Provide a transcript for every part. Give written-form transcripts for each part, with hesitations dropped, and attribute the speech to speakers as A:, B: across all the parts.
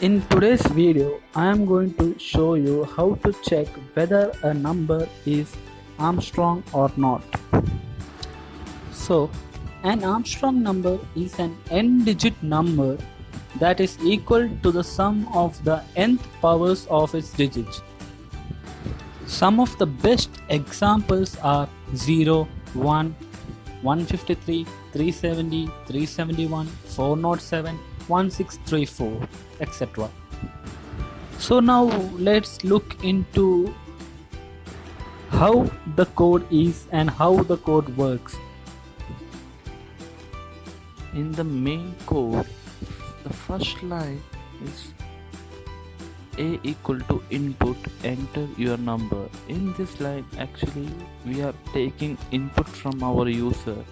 A: In today's video, I am going to show you how to check whether a number is Armstrong or not. So, an Armstrong number is an n-digit number that is equal to the sum of the nth powers of its digits. Some of the best examples are 0, 1, 153, 370, 371, 407, 1634, etc. So now let's look into how the code is and how the code works.
B: In the main code, the first line is a equal to input, enter your number. In this line, actually we are taking input from our user,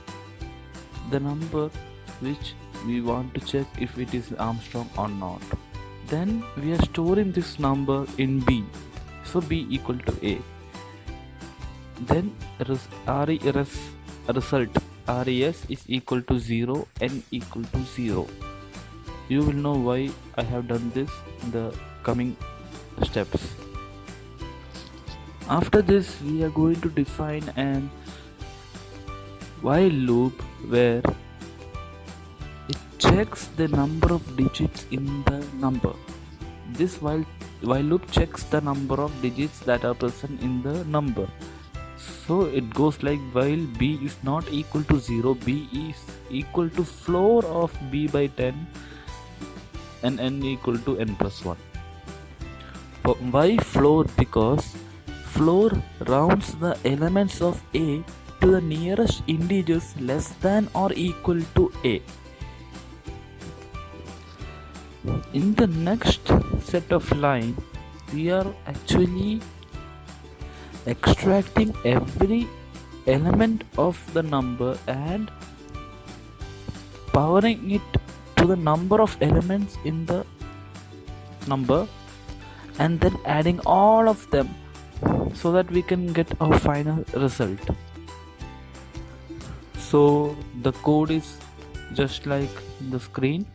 B: the number which we want to check if it is Armstrong or not. Then we are storing this number in B, so B equal to A. Then result res is equal to 0, n equal to 0. You will know why I have done this in the coming steps. After this, we are going to define an while loop where it checks the number of digits in the number. This while loop checks the number of digits that are present in the number. So it goes like while b is not equal to 0, b is equal to floor of b by 10 and n equal to n plus 1. Why floor? Because floor rounds the elements of a to the nearest integers less than or equal to a. In the next set of line, we are actually extracting every element of the number and powering it to the number of elements in the number and then adding all of them so that we can get our final result. So the code is just like the screen,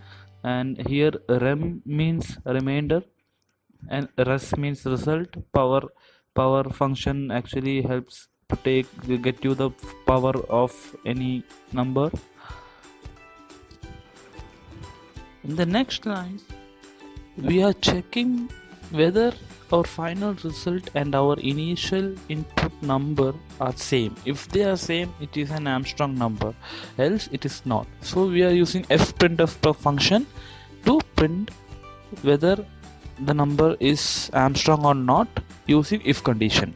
B: and here rem means remainder and res means result. Power function actually helps to get you the power of any number. In the next line, we are checking whether our final result and our initial input number are same. If they are same, it is an Armstrong number, else it is not. So we are using fprintf function to print whether the number is Armstrong or not using if condition.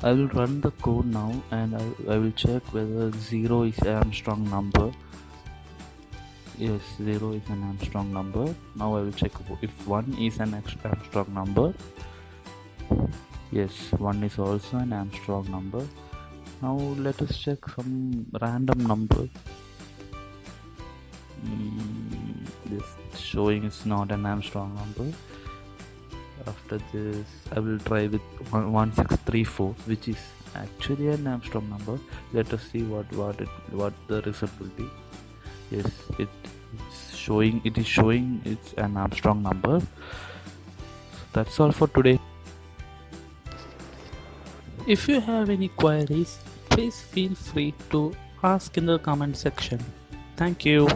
B: I will run the code now and I will check whether 0 is an Armstrong number. Yes, 0 is an Armstrong number. Now I will check if 1 is an Armstrong number. Yes, 1 is also an Armstrong number. Now let us check some random number. This showing is not an Armstrong number. After this, I will try with 1634, which is actually an Armstrong number. Let us see what the result will be. Yes, it is showing it's an Armstrong number. So that's all for today.
A: If you have any queries, please feel free to ask in the comment section. Thank you.